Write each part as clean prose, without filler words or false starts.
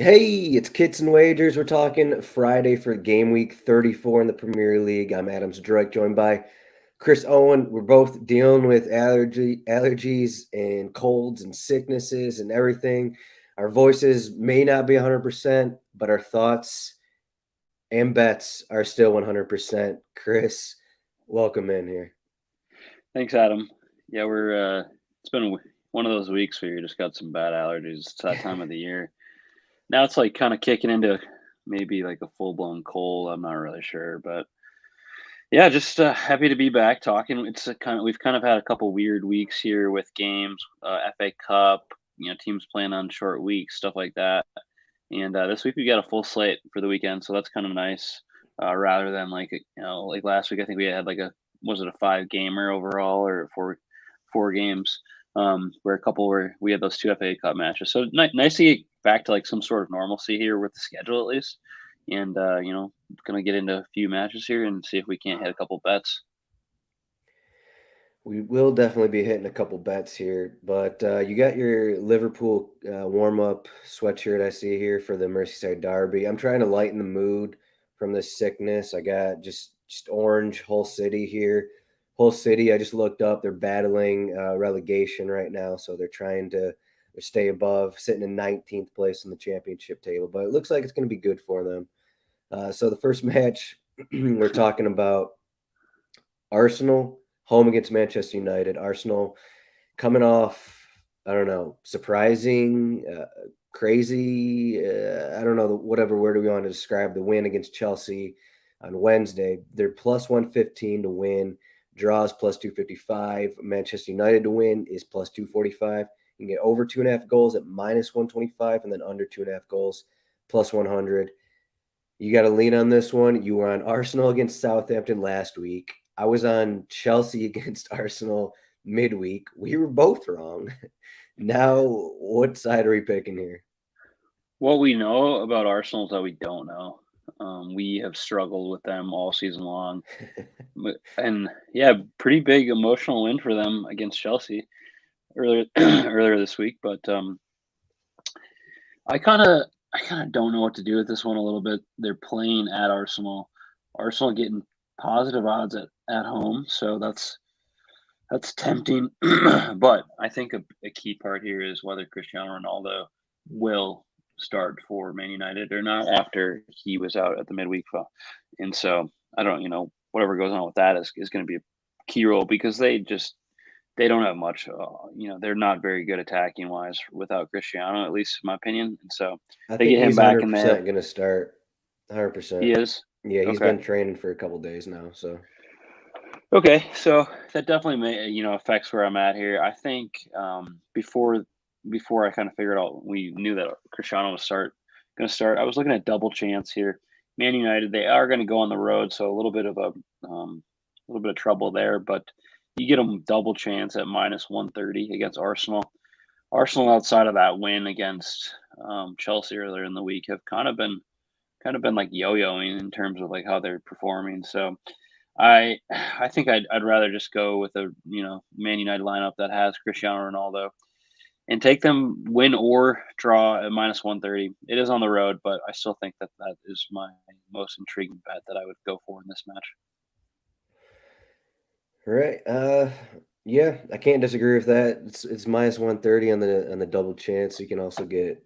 Hey, it's Kits and Wagers. We're talking Friday for game week 34 in the Premier League. I'm Adam Zdroik, joined by Chris Owen. We're both dealing with allergies and colds and sicknesses and everything. Our voices may not be 100%, but our thoughts and bets are still 100%. Chris, welcome in here. Thanks, Adam. Yeah, we're it's been one of those weeks where you just got some bad allergies. It's that time of the year. Now it's like kind of kicking into maybe like a full blown cold. I'm not really sure, but yeah, just happy to be back talking. It's a kind of we've kind of had a couple weird weeks here with games, FA Cup, teams playing on short weeks, stuff like that. And this week we got a full slate for the weekend, so that's kind of nice. Rather than like last week, I think we had like a was it a 5 gamer overall or four games, where a couple where we had those two FA Cup matches. So nice to get back to like some sort of normalcy here with the schedule at least, and gonna get into a few matches here and see if we can't hit a couple bets. We will definitely be hitting a couple bets here, but you got your Liverpool warm up sweatshirt I see here for the Merseyside Derby. I'm trying to lighten the mood from this sickness. I got just orange whole city here. Whole city. I just looked up. They're battling relegation right now, so they're trying to stay above, sitting in 19th place in the championship table. But it looks like it's going to be good for them. So the first match we're talking about Arsenal home against Manchester United. Arsenal coming off, I don't know, surprising, crazy. I don't know, whatever word we want to describe the win against Chelsea on Wednesday. They're plus 115 to win. Draws plus 255. Manchester United to win is plus 245. You can get over 2.5 goals at minus 125 and then under 2.5 goals plus 100. You got to lean on this one. You were on Arsenal against Southampton last week. I was on Chelsea against Arsenal midweek. We were both wrong. Now, what side are we picking here? What we know about Arsenal is that we don't know. We have struggled with them all season long. And yeah, pretty big emotional win for them against Chelsea earlier earlier this week. But I kind of don't know what to do with this one a little bit. They're playing at Arsenal. Arsenal getting positive odds at home, so that's tempting. But I think a key part here is whether Cristiano Ronaldo will start for Man United or not after he was out at the midweek. And so I don't, whatever goes on with that is going to be a key role because they don't have much. They're not very good attacking wise without Cristiano, at least in my opinion. And so I they think get him he's back in there. 100% going to start. He 100%. is Yeah, he's okay. been training for a couple days now. So, Okay, so that definitely affects where I'm at here. I think before I kind of figured out we knew that Cristiano was going to start. I was looking at double chance here. Man United, they are going to go on the road, so a little bit of trouble there. But you get them double chance at minus 130 against Arsenal. Arsenal outside of that win against Chelsea earlier in the week have kind of been like yo-yoing in terms of like how they're performing. So I think I'd rather just go with a Man United lineup that has Cristiano Ronaldo and take them win or draw at minus 130. It is on the road, but I still think that that is my most intriguing bet that I would go for in this match. all right. Yeah, I can't disagree with that. It's minus 130 on the double chance. You can also get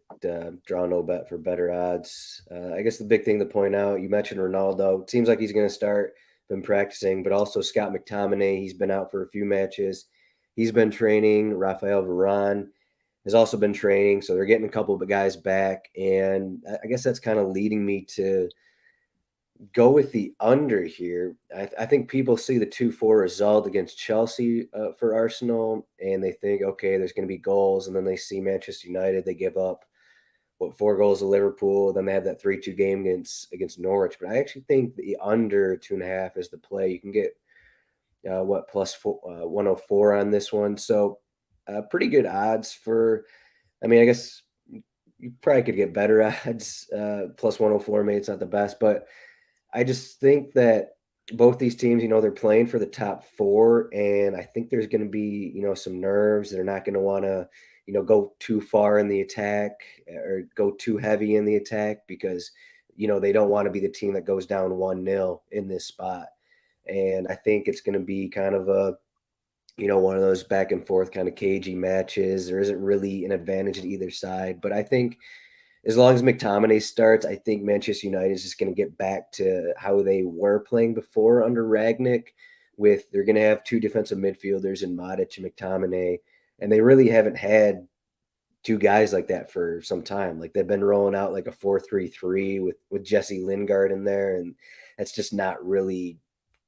draw no bet for better odds. I guess the big thing to point out, you mentioned Ronaldo. It seems like he's going to start. Been practicing, but also Scott McTominay. He's been out for a few matches. He's been training. Rafael Varane has also been training, so they're getting a couple of guys back, and I guess that's kind of leading me to go with the under here. I think people see the 2-4 result against Chelsea for Arsenal, and they think, okay, there's going to be goals, and then they see Manchester United. They give up what 4 goals to Liverpool. Then they have that 3-2 game against Norwich. But I actually think the under 2.5 is the play. You can get plus 104 on this one. So pretty good odds for. I mean, I guess you probably could get better odds. Plus 104, maybe it's not the best, but I just think that both these teams, they're playing for the top four, and I think there's going to be, some nerves. They're not going to want to, go too far in the attack or go too heavy in the attack because they don't want to be the team that goes down 1-0 in this spot. And I think it's going to be kind of one of those back and forth kind of cagey matches. There isn't really an advantage to either side, but I think as long as McTominay starts, I think Manchester United is just going to get back to how they were playing before under Ragnick. They're going to have two defensive midfielders in Matic and McTominay, and they really haven't had two guys like that for some time. Like they've been rolling out like a 4-3-3 with Jesse Lingard in there, and that's just not really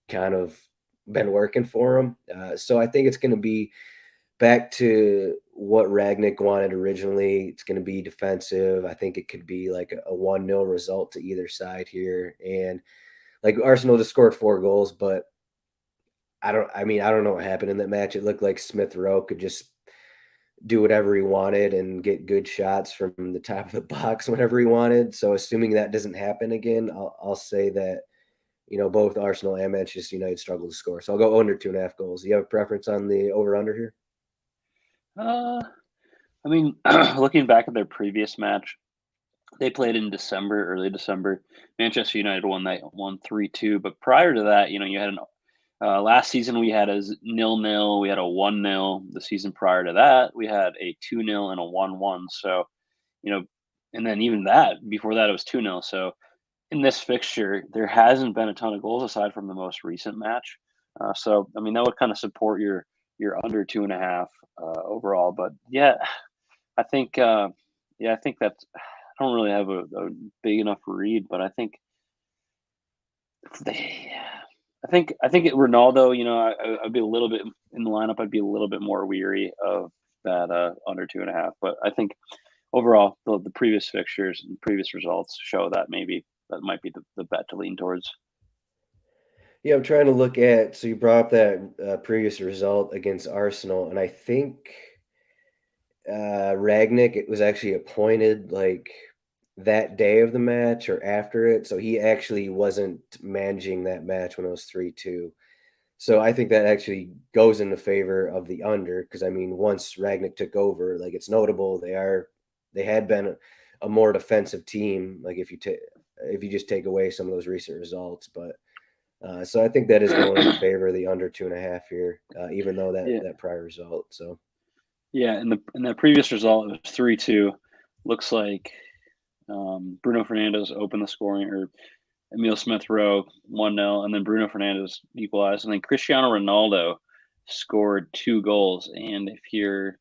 kind of been working for them. So I think it's going to be back to what Ragnick wanted originally. It's going to be defensive. I think it could be like a 1-0 result to either side here. And like Arsenal just scored 4 goals, but I don't know what happened in that match. It looked like Smith Rowe could just do whatever he wanted and get good shots from the top of the box whenever he wanted. So assuming that doesn't happen again, I'll say that both Arsenal and Manchester United struggle to score. So I'll go under 2.5 goals. Do you have a preference on the over/under here? I mean, looking back at their previous match, they played in December, early December. Manchester United won 3-2. But prior to that, you had last season we had a 0-0, we had a 1-0. The season prior to that, we had a 2-0 and a 1-1. So, and then even that before that it was 2-0. So in this fixture, there hasn't been a ton of goals aside from the most recent match. So I mean that would kind of support your under 2.5 overall. But yeah, I think I think that's I don't really have a big enough read, but I think they. I think Ronaldo. I'd be a little bit in the lineup. I'd be a little bit more weary of that under 2.5. But I think overall, the previous fixtures and previous results show that maybe that might be the bet to lean towards. Yeah, I'm trying to look at. So you brought up that previous result against Arsenal, and I think Ragnick it was actually appointed like that day of the match or after it, so he actually wasn't managing that match when it was 3-2. So I think that actually goes in the favor of the under because I mean once Ragnick took over, like it's notable they had been a more defensive team. Like if you just take away some of those recent results, but so I think that is going in the favor of the under 2.5 here, even though Yeah, that prior result. So yeah. In the previous result, it was 3-2. Looks like Bruno Fernandes opened the scoring, or Emil Smith Rowe 1-0, and then Bruno Fernandes equalized, and then Cristiano Ronaldo scored 2 goals. And if you're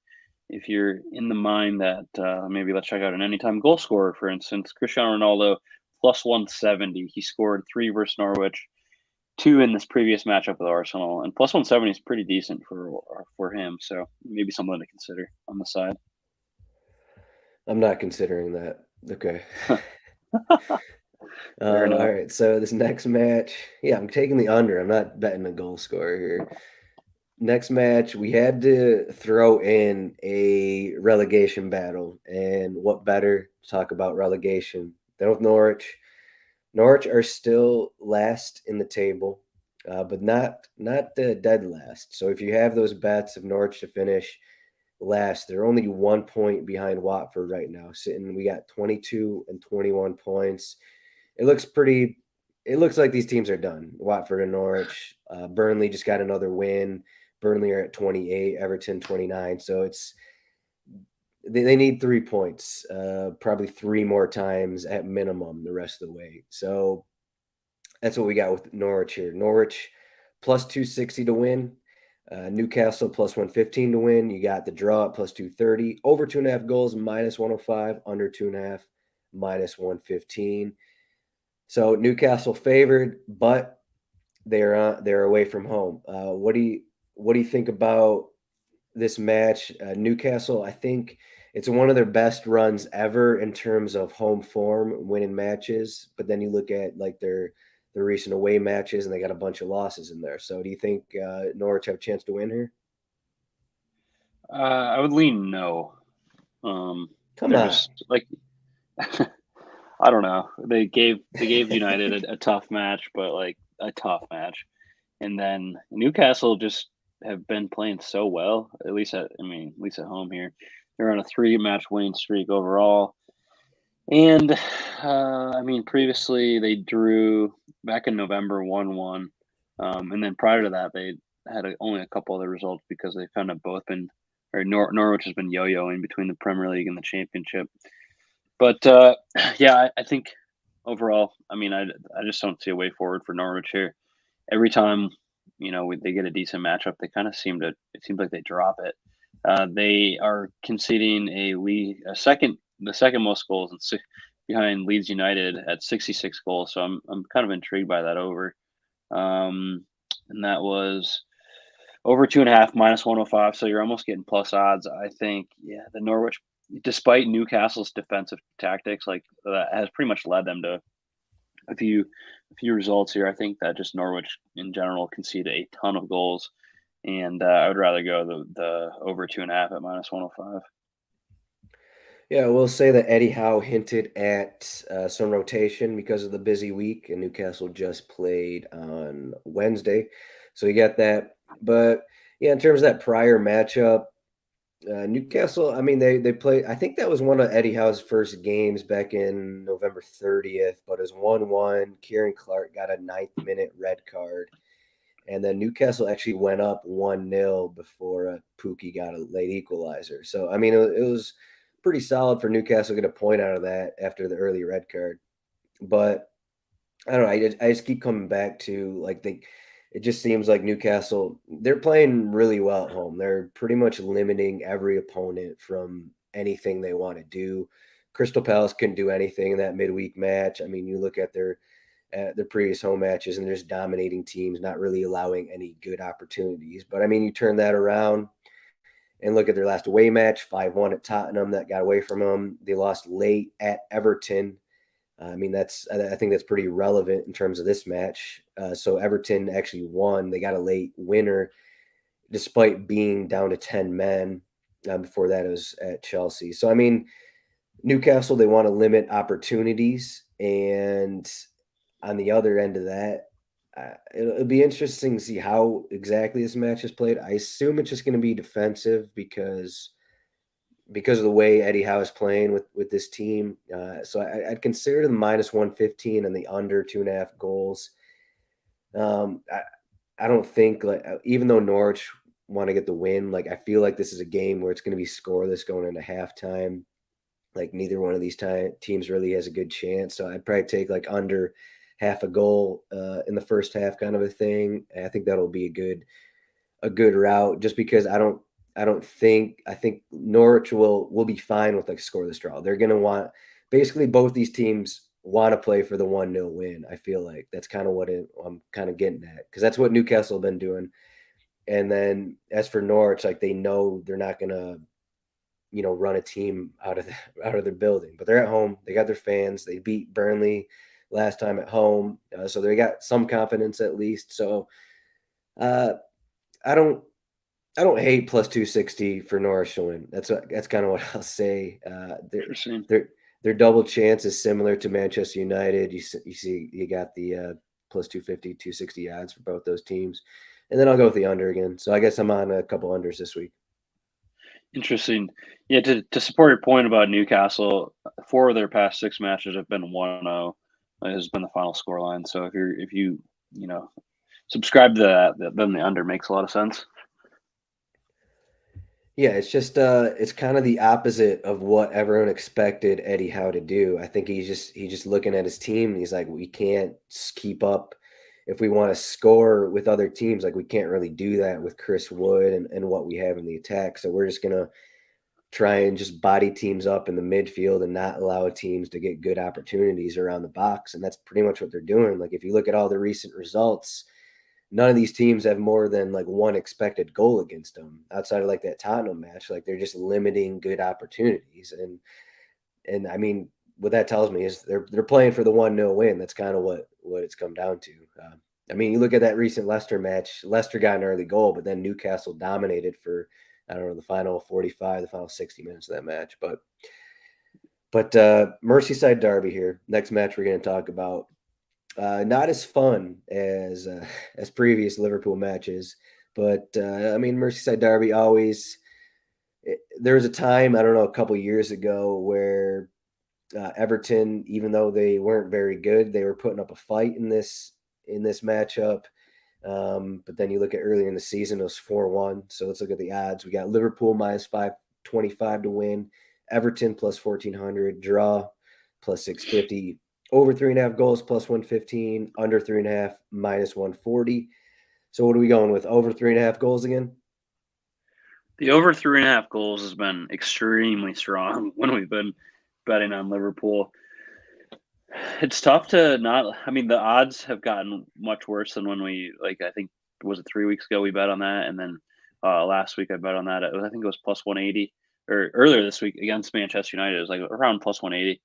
in the mind that maybe let's check out an anytime goal scorer, for instance, Cristiano Ronaldo plus 170. He scored 3 versus Norwich, 2 in this previous matchup with Arsenal, and plus 170 is pretty decent for him. So maybe something to consider on the side. I'm not considering that. Okay. Fair All enough. right. So this next match, yeah, I'm taking the under. I'm not betting a goal scorer here. Next match, we had to throw in a relegation battle, and what better to talk about relegation than with Norwich? Norwich are still last in the table, but not dead last. So if you have those bets of Norwich to finish last, they're only 1 point behind Watford right now. We got 22 and 21 points. It looks pretty. It looks like these teams are done. Watford and Norwich. Burnley just got another win. Burnley are at 28, Everton 29. So they need 3 points, probably 3 more times at minimum the rest of the way. So that's what we got with Norwich here. Norwich plus 260 to win. Newcastle plus 115 to win. You got the draw at plus 230. Over 2.5 goals, minus 105. Under 2.5, minus 115. So Newcastle favored, but they're away from home. What do you think about this match? Newcastle, I think it's one of their best runs ever in terms of home form, winning matches. But then you look at like their recent away matches, and they got a bunch of losses in there. So do you think Norwich have a chance to win here? I would lean no. Come They're on. just like I don't know. They gave United a tough match, but like a tough match. And then Newcastle just have been playing so well, at least at home here. They're on a 3-match winning streak overall. And previously they drew back in November 1-1, and then prior to that they had only a couple other results because they kind of both been, or Norwich has been yo-yoing between the Premier League and the Championship. But yeah, I think overall, I just don't see a way forward for Norwich here. Every time they get a decent matchup, they kind of it seems like they drop it. They are conceding the second most goals behind Leeds United at 66 goals. So I'm kind of intrigued by that over. And that was over 2.5 minus 105. So you're almost getting plus odds. I think, yeah, the Norwich, despite Newcastle's defensive tactics, like that has pretty much led them to a few results here. I think that just Norwich in general concede a ton of goals, and I would rather go the over 2.5 at minus 105. Yeah, we'll say that Eddie Howe hinted at some rotation because of the busy week, and Newcastle just played on Wednesday, so you got that. But yeah, in terms of that prior matchup, Newcastle, I mean, they played. I think that was one of Eddie Howe's first games back in November 30th, but it was 1-1. Kieran Clark got a ninth-minute red card, and then Newcastle actually went up 1-0 before Pookie got a late equalizer. So I mean, it was pretty solid for Newcastle to get a point out of that after the early red card. But I don't know. I just keep coming back to like it just seems like Newcastle, they're playing really well at home. They're pretty much limiting every opponent from anything they want to do. Crystal Palace couldn't do anything in that midweek match. I mean, you look at their previous home matches and they're just dominating teams, not really allowing any good opportunities. But I mean, you turn that around and look at their last away match, 5-1 at Tottenham, that got away from them. They lost late at Everton. I mean, I think that's pretty relevant in terms of this match. So Everton actually won. They got a late winner despite being down to 10 men. Before that, it was at Chelsea. So, I mean, Newcastle, they want to limit opportunities. And on the other end of that, it'll be interesting to see how exactly this match is played. I assume it's just going to be defensive because of the way Eddie Howe is playing with this team. So I'd consider the minus 115 and the under 2.5 goals. I don't think, like, even though Norwich want to get the win, like I feel like this is a game where it's going to be scoreless going into halftime. Like neither one of these teams really has a good chance. So I'd probably take like under half a goal in the first half, kind of a thing. And I think that'll be a good route, just because I think Norwich will be fine with like scoreless draw. They're gonna want, basically both these teams want to play for the 1-0 win. I feel like that's kind of what I'm kind of getting at, because that's what Newcastle have been doing. And then as for Norwich, like they know they're not gonna run a team out of their building, but they're at home. They got their fans. They beat Burnley last time at home, so they got some confidence at least. So uh, I don't I don't hate plus 260 for Norwich to win. That's kind of what I'll say. Interesting. Their double chance is similar to Manchester United. You see you got the plus 250, 260 odds for both those teams. And then I'll go with the under again. So I guess I'm on a couple unders this week. Interesting. Yeah, to support your point about Newcastle, 4 of their past 6 matches have been 1-0. Has been the final scoreline. So if you subscribe to that, then the under makes a lot of sense. Yeah, it's just it's kind of the opposite of what everyone expected Eddie Howe to do. I think he's just looking at his team and he's like, we can't keep up if we want to score with other teams. Like we can't really do that with Chris Wood and what we have in the attack. So we're just gonna try and just body teams up in the midfield and not allow teams to get good opportunities around the box. And that's pretty much what they're doing. Like if you look at all the recent results, none of these teams have more than like one expected goal against them outside of like that Tottenham match. Like they're just limiting good opportunities. And I mean, what that tells me is they're playing for the 1-0 win. That's kind of what it's come down to. I mean, you look at that recent Leicester match, Leicester got an early goal, but then Newcastle dominated for, I don't know, the final 45, the final 60 minutes of that match. But Merseyside derby here, next match we're going to talk about. Not as fun as previous Liverpool matches, but I mean, Merseyside derby always there was a time, I don't know, a couple years ago where Everton, even though they weren't very good, they were putting up a fight in this matchup. But then you look at earlier in the season, it was 4-1. So let's look at the odds. We got Liverpool minus 525 to win, Everton plus 1400, draw plus 650, over 3.5 goals plus 115, under 3.5 minus 140. So what are we going with? Over 3.5 goals again? The over 3.5 goals has been extremely strong when we've been betting on Liverpool. It's tough to not. I mean, the odds have gotten much worse than when we I think was it 3 weeks ago we bet on that, and then last week I bet on that. I think it was plus 180, or earlier this week against Manchester United, it was like around plus 180,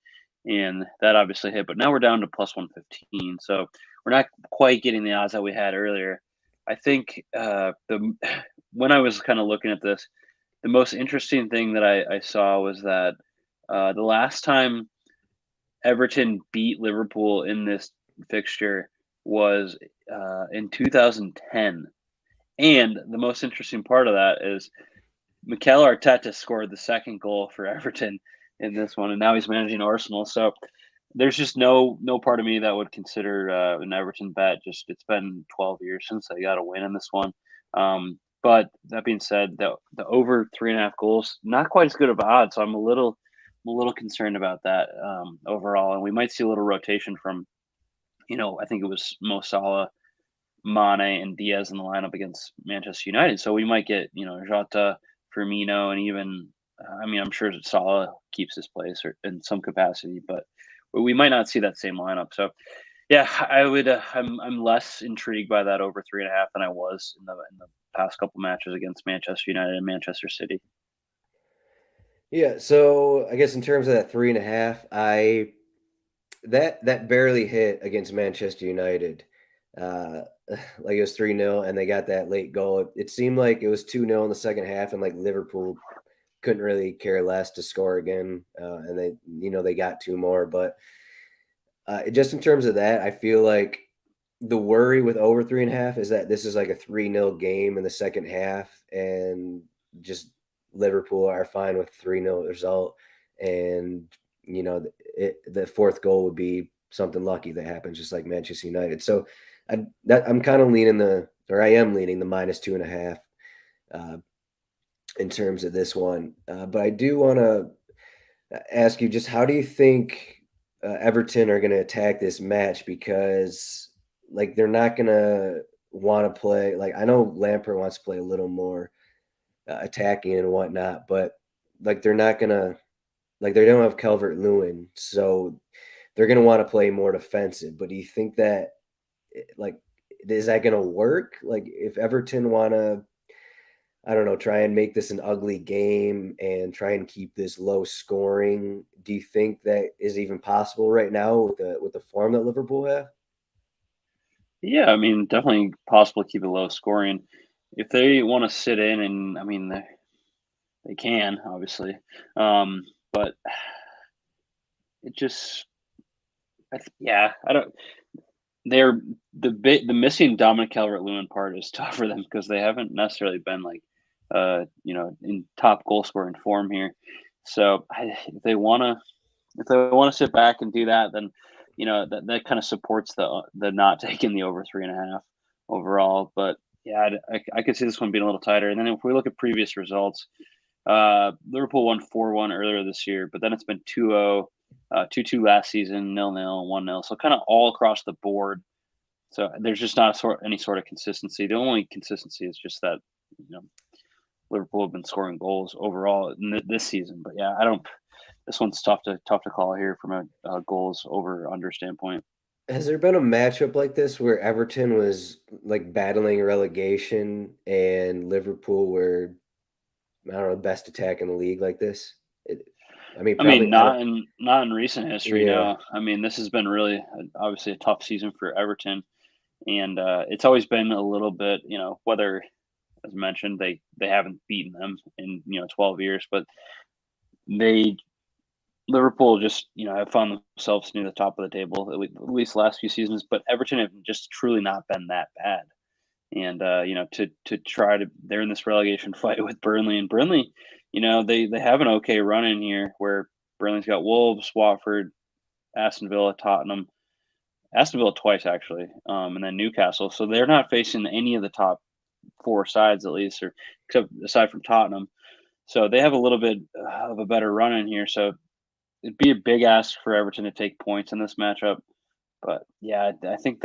and that obviously hit. But now we're down to plus 115, so we're not quite getting the odds that we had earlier. I think the when I was kind of looking at this, the most interesting thing that I saw was that the last time Everton beat Liverpool in this fixture was in 2010. And the most interesting part of that is Mikel Arteta scored the second goal for Everton in this one, and now he's managing Arsenal. So there's just no part of me that would consider an Everton bet. Just it's been 12 years since they got a win in this one. But that being said, the over 3.5 goals not quite as good of odds. So I'm a little concerned about that overall, and we might see a little rotation from I think it was Mo Salah, Mane, and Diaz in the lineup against Manchester United. So we might get Jota, Firmino, and even I mean I'm sure Salah keeps his place or in some capacity, but we might not see that same lineup. So yeah, I would. I'm less intrigued by that over 3.5 than I was in the past couple matches against Manchester United and Manchester City. Yeah, so I guess in terms of that 3.5, that barely hit against Manchester United. Uh, like it was 3-0 and they got that late goal. It seemed like it was 2-0 in the second half, and like Liverpool couldn't really care less to score again. And they got two more. But just in terms of that, I feel like the worry with over 3.5 is that this is like a 3-0 game in the second half, and just Liverpool are fine with 3-0 result. And, the fourth goal would be something lucky that happens, just like Manchester United. So I'm kind of I am leaning the minus 2.5 in terms of this one. But I do want to ask you, just how do you think Everton are going to attack this match? Because like they're not going to want to play. Like I know Lampard wants to play a little more attacking and whatnot, but like they're not going to like they don't have Calvert Lewin, so they're going to want to play more defensive. But do you think that like is that going to work? Like if Everton want to, I don't know, try and make this an ugly game and try and keep this low scoring. Do you think that is even possible right now with the form that Liverpool have? Yeah, I mean definitely possible to keep it low scoring if they want to sit in, and I mean they can obviously, but it just yeah I don't. They're the missing Dominic Calvert-Lewin part is tough for them because they haven't necessarily been in top goal scoring form here. So if they wanna sit back and do that, then that kind of supports the not taking the over 3.5 overall. But yeah, I could see this one being a little tighter. And then if we look at previous results, Liverpool won 4-1 earlier this year, but then it's been 2-0, 2-2 last season, 0-0, 1-0. So kind of all across the board. So there's just not any sort of consistency. The only consistency is just that you know Liverpool have been scoring goals overall in this season. But yeah, I don't. This one's tough to call here from a goals over under standpoint. Has there been a matchup like this where Everton was like battling relegation and Liverpool were, I don't know, best attack in the league like this? It, I mean, I mean, probably. I don't. not in recent history. Yeah, No, I mean this has been really obviously a tough season for Everton, and it's always been a little bit whether as mentioned they haven't beaten them in 12 years, but they Liverpool just, have found themselves near the top of the table at least the last few seasons, but Everton have just truly not been that bad. And to try to they're in this relegation fight with Burnley, and Burnley, they have an okay run in here where Burnley's got Wolves, Watford, Aston Villa, Tottenham, Aston Villa twice actually, and then Newcastle. So they're not facing any of the top four sides at least, or except aside from Tottenham. So they have a little bit of a better run in here. So it'd be a big ask for Everton to take points in this matchup. But yeah, I think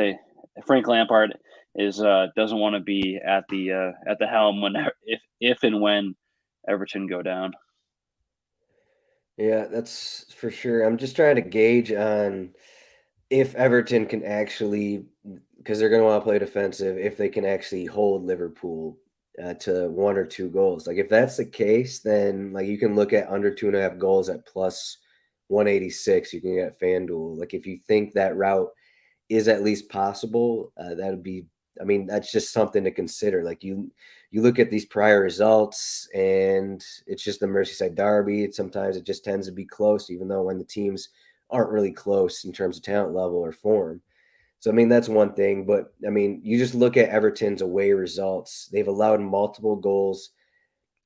Frank Lampard is doesn't want to be at the helm when if and when Everton go down. Yeah, that's for sure. I'm just trying to gauge on if Everton can actually, because they're going to want to play defensive, if they can actually hold Liverpool to 1 or 2 goals. Like if that's the case, then like you can look at under 2.5 goals at plus 186. You can get FanDuel. Like if you think that route is at least possible, that would be. I mean, that's just something to consider. Like you look at these prior results, and it's just the Merseyside derby. Sometimes it just tends to be close, even though when the teams aren't really close in terms of talent level or form. So I mean, that's one thing. But I mean, you just look at Everton's away results. They've allowed multiple goals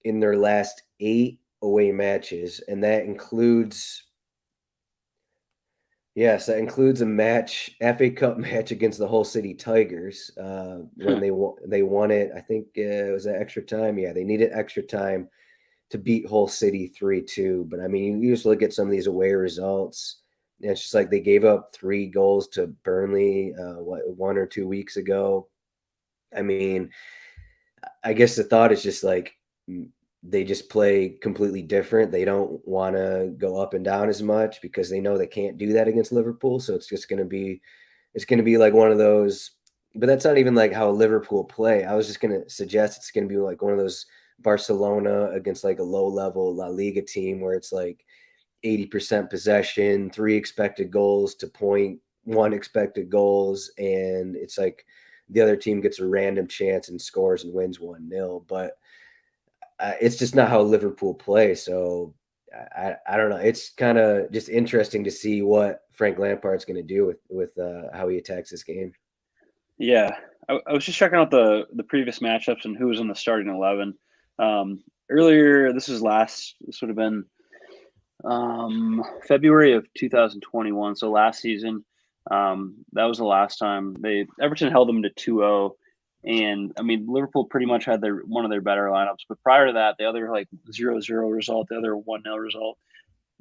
in their last 8 away matches, and that includes. Yes, that includes a match, FA Cup match against the Hull City Tigers, when they won it. I think it was at extra time. Yeah, they needed extra time to beat Hull City 3-2. But I mean, you just look at some of these away results. And it's just like they gave up 3 goals to Burnley, 1 or 2 weeks ago. I mean, I guess the thought is just like they just play completely different. They don't want to go up and down as much because they know they can't do that against Liverpool. So it's going to be like one of those. But that's not even like how Liverpool play. I was just going to suggest it's going to be like one of those Barcelona against like a low level La Liga team where it's like 80% possession, 3 expected goals to 0.1 expected goals, and it's like the other team gets a random chance and scores and wins 1-0. But it's just not how Liverpool play. So I don't know. It's kind of just interesting to see what Frank Lampard's going to do with how he attacks this game. Yeah, I was just checking out the previous matchups and who was in the starting 11. Earlier, this would have been February of 2021, so last season. That was the last time Everton held them to 2-0, and I mean Liverpool pretty much had one of their better lineups. But prior to that, the other like 0-0 result, the other 1-0 result,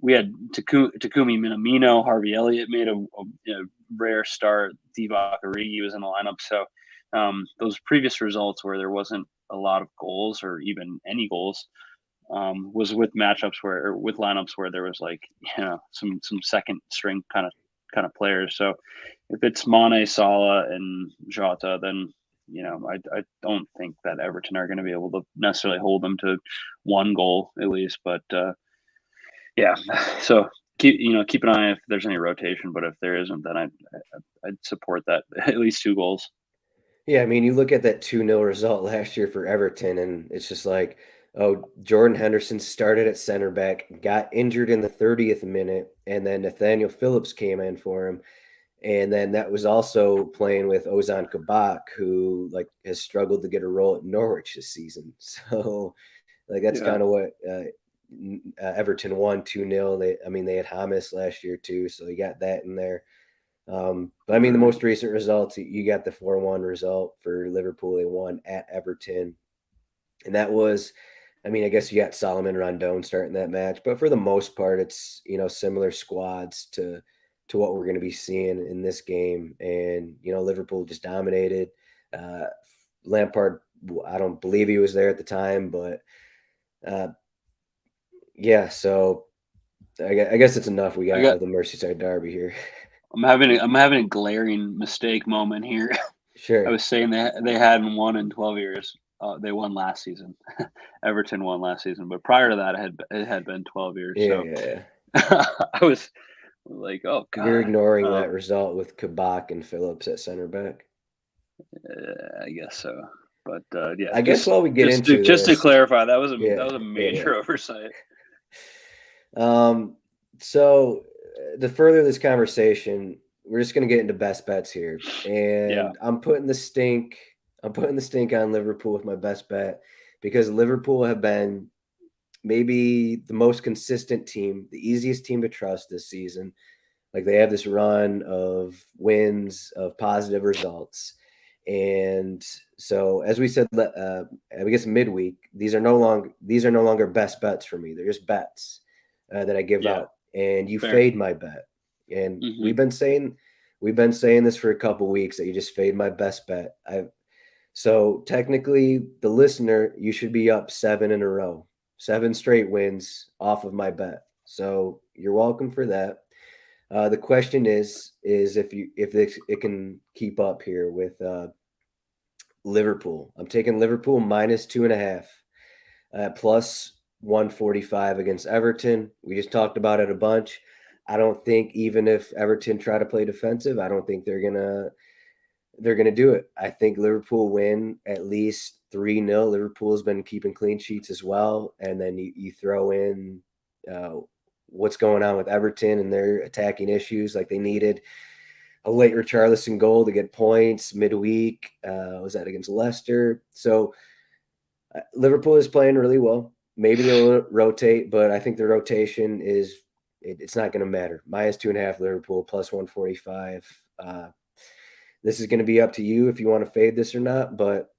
we had Takumi Minamino, Harvey Elliott made a rare start. Divock Origi was in the lineup. So those previous results where there wasn't a lot of goals or even any goals was with with lineups where there was like some second string kind of players. So if it's Mane, Salah, and Jota, then I don't think that Everton are going to be able to necessarily hold them to 1 goal at least, but. Yeah, so keep an eye if there's any rotation, but if there isn't, then I'd support that at least 2 goals. Yeah, I mean, you look at that 2-0 result last year for Everton, and it's just like, oh, Jordan Henderson started at center back, got injured in the 30th minute, and then Nathaniel Phillips came in for him. And then that was also playing with Ozan Kabak, who like has struggled to get a role at Norwich this season. So like that's Yeah, kind of what Everton won 2-0. They had Hamas last year too, so you got that in there. But I mean, the right. most recent results, you got the 4-1 result for Liverpool. They won at Everton. And that was, I mean, I guess you got Solomon Rondon starting that match, but for the most part, it's, similar squads to what we're going to be seeing in this game. And, Liverpool just dominated. Uh, Lampard, I don't believe he was there at the time, but uh, yeah, so I guess it's enough we I got got. of the Merseyside derby here. I'm having a glaring mistake moment here. I Sure. was saying they hadn't won in 12 years. They won last season. Everton won last season, but prior to that, it had been 12 years. Yeah, So yeah, yeah. I was like, oh You're god. ignoring that result with Kabak and Phillips at center back. I guess so. But yeah, I guess just while we get just to into just to this, clarify, that yeah, was a yeah, major oversight. yeah. So to further this conversation, we're just gonna get into best bets here, Yeah, and I'm putting the stink. I'm putting the stink on Liverpool with my best bet because Liverpool have been maybe the most consistent team, the easiest team to trust this season. Like they have this run of wins, of positive results. And so, as we said, I guess midweek, these are no longer best bets for me. They're just bets that I give Yeah, out, and you fair. fade my bet. And Hmm. we've been saying this for a couple weeks that you just fade my best bet. So technically, the listener, you should be up 7 in a row, 7 straight wins off of my bet. So you're welcome for that. The question is if it can keep up here with Liverpool. I'm taking Liverpool -2.5 plus 145 against Everton. We just talked about it a bunch. I don't think even if Everton try to play defensive, I don't think they're gonna do it. I think Liverpool win at least 3-0. Liverpool's been keeping clean sheets as well, and then you throw in uh, what's going on with Everton and their attacking issues. Like they needed a late Richarlison goal to get points midweek. Was that against Leicester? So Liverpool is playing really well. Maybe they'll rotate, but I think the rotation it's not going to matter. -2.5 Liverpool plus 145. This is going to be up to you if you want to fade this or not. But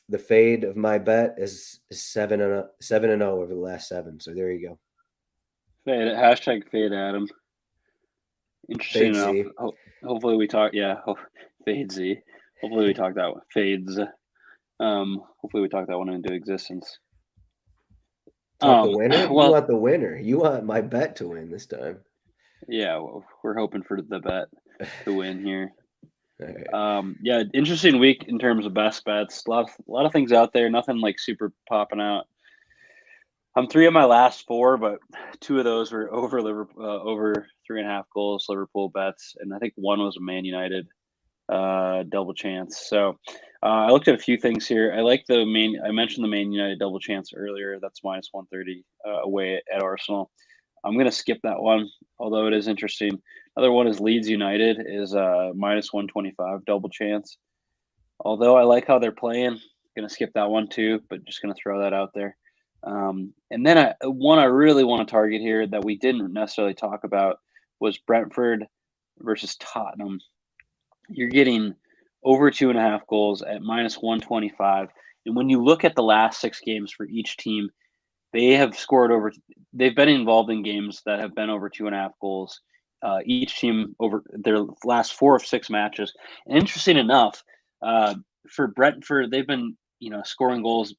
the fade of my bet is 7-0 over the last 7. So there you go. Fade. Hashtag fade Adam. Interesting Fade enough. Z. Hopefully we talk. Yeah, fade Z. Hopefully we talk that one. Fades. Hopefully we talk that one into existence. Talk the winner. You Well, want the winner. You want my bet to win this time. yeah, well, we're hoping for the bet to win here. All right. Yeah, interesting week in terms of best bets. A lot of things out there. Nothing like super popping out. I'm 3 of my last 4, but 2 of those were over Liverpool, over 3.5 goals Liverpool bets, and I think one was a Man United double chance. So I looked at a few things here. I like I mentioned the Man United double chance earlier. That's -130 away at Arsenal. I'm going to skip that one, although it is interesting. Another one is Leeds United is -125 double chance. Although I like how they're playing, going to skip that one too, but just going to throw that out there. And then one I really want to target here that we didn't necessarily talk about was Brentford versus Tottenham. You're getting over 2.5 goals at -125. And when you look at the last 6 games for each team, they have scored over. They've been involved in games that have been over 2.5 goals. Each team over their last 4 of 6 matches. And interesting enough, for Brentford, they've been scoring goals,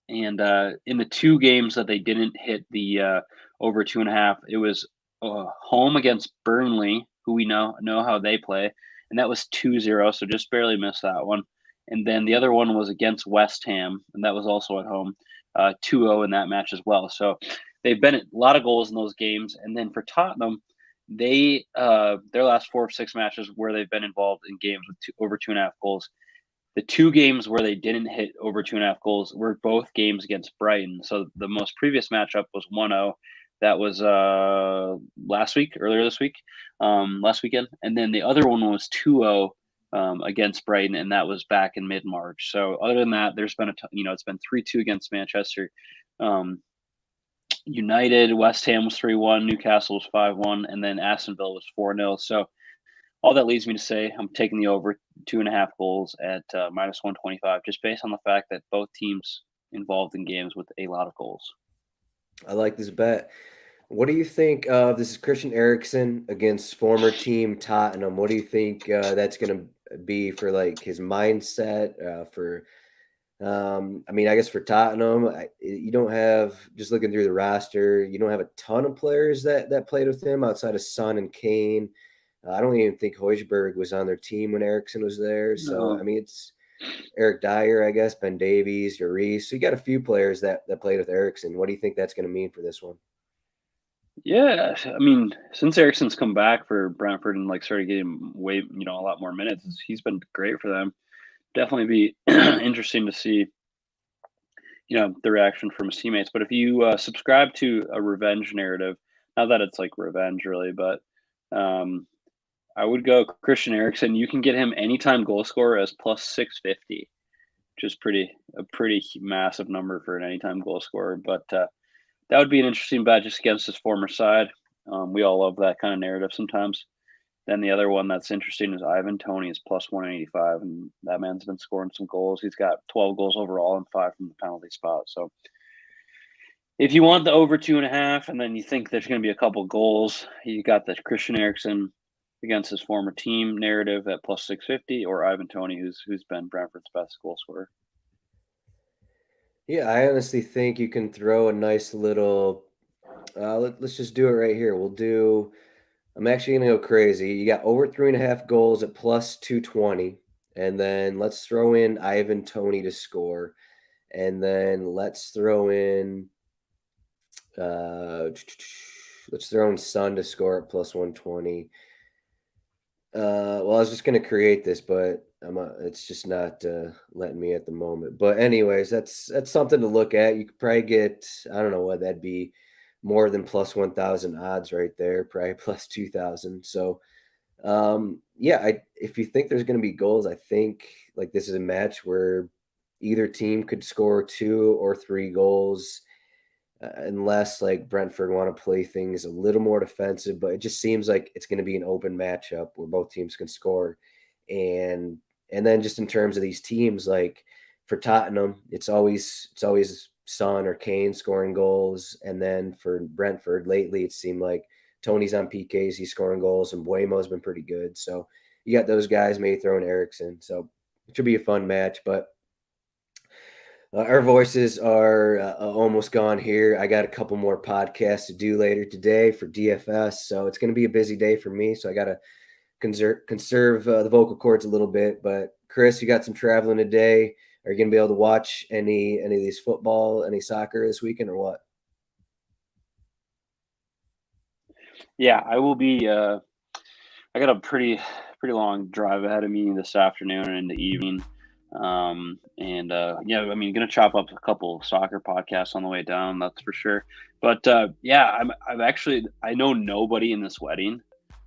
and in the 2 games that they didn't hit the over 2.5, it was home against Burnley, who we know how they play, and that was 2-0, so just barely missed that one. And then the other one was against West Ham, and that was also at home. 2-0 in that match as well. So they've been a lot of goals in those games. And then for Tottenham, they their last 4 of 6 matches where they've been involved in games with over 2.5 goals. The 2 games where they didn't hit over 2.5 goals were both games against Brighton. So the most previous matchup was 1-0. That was earlier this week, last weekend. And then the other one was 2-0 against Brighton, and that was back in mid-March. So other than that, there's been it's been 3-2 against Manchester United. West Ham was 3-1, Newcastle was 5-1, and then Aston Villa was 4-0. So all that leads me to say I'm taking the over 2.5 goals at -125, just based on the fact that both teams involved in games with a lot of goals. I like this bet. What do you think of this is Christian Eriksen against former team Tottenham? What do you think that's going to be for like his mindset for I mean, I guess for Tottenham, you don't have just looking through the roster, you don't have a ton of players that played with him outside of Son and Kane. I don't even think Højbjerg was on their team when Ericsson was there. So No. I mean, it's Eric Dyer, I guess, Ben Davies, Lloris. So you got a few players that played with Ericsson. What do you think that's going to mean for this one? Yeah, I mean, since Ericsson's come back for Brentford and like started getting a lot more minutes, he's been great for them. Definitely be interesting to see, the reaction from his teammates. But if you subscribe to a revenge narrative, not that it's like revenge really, but um, I would go Christian Eriksen. You can get him anytime goal scorer as +650, which is a pretty massive number for an anytime goal scorer. But That would be an interesting bet just against his former side. We all love that kind of narrative sometimes. Then the other one that's interesting is Ivan Toney is plus 185, and that man's been scoring some goals. He's got 12 goals overall and 5 from the penalty spot. So if you want the over 2.5, and then you think there's going to be a couple goals, you got the Christian Eriksen against his former team narrative at plus 650, or Ivan Toney, who's been Brentford's best goal scorer. Yeah, I honestly think you can throw a nice little. Let's just do it right here. We'll do. I'm actually gonna go crazy. You got over 3.5 goals at plus 220, and then let's throw in Ivan Toney to score, and then let's throw in. Uh, let's throw in Sun to score at plus 120. Well, I was just gonna create this, but it's just not letting me at the moment. But anyways, that's something to look at. You could probably get, I don't know what that'd be, more than plus 1,000 odds right there, probably plus 2,000. So yeah, if you think there's gonna be goals, I think like this is a match where either team could score 2 or 3 goals. Unless like Brentford want to play things a little more defensive, but it just seems like it's going to be an open matchup where both teams can score. And then just in terms of these teams, like for Tottenham, it's always Son or Kane scoring goals, and then for Brentford lately, it seemed like Tony's on PKs, he's scoring goals, and Buemo's been pretty good. So you got those guys, maybe throwing Ericsson. So it should be a fun match, but our voices are almost gone here. I got a couple more podcasts to do later today for DFS, so it's going to be a busy day for me. So I got to conserve the vocal cords a little bit. But Chris, you got some traveling today. Are you going to be able to watch any of these football, any soccer this weekend, or what? Yeah, I will be. I got a pretty long drive ahead of me this afternoon and in the evening. Yeah, I mean, gonna chop up a couple soccer podcasts on the way down, that's for sure. But yeah, I know nobody in this wedding.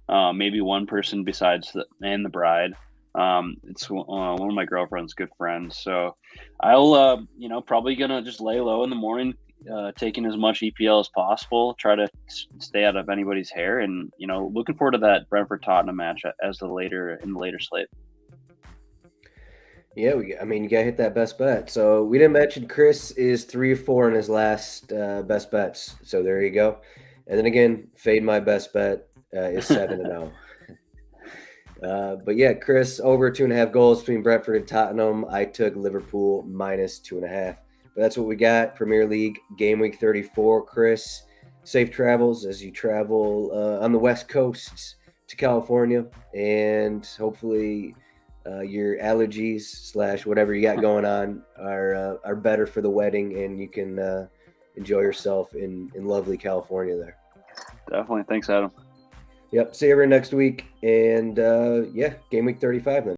Maybe one person besides the bride. It's one of my girlfriend's good friends. So I'll probably gonna just lay low in the morning, taking as much EPL as possible, try to stay out of anybody's hair, and looking forward to that Brentford Tottenham match as the later slate. Yeah, I mean, you got to hit that best bet. So we didn't mention Chris is 3 or 4 in his last best bets. So there you go. And then again, fade my best bet is 7-0. But yeah, Chris, over 2.5 goals between Brentford and Tottenham. I took Liverpool minus 2.5. But that's what we got. Premier League game week 34. Chris, safe travels as you travel on the West Coast to California, and hopefully your allergies / whatever you got going on are better for the wedding, and you can enjoy yourself in lovely California there. Definitely. Thanks, Adam. Yep. See you everyone next week. And yeah, game week 35 then.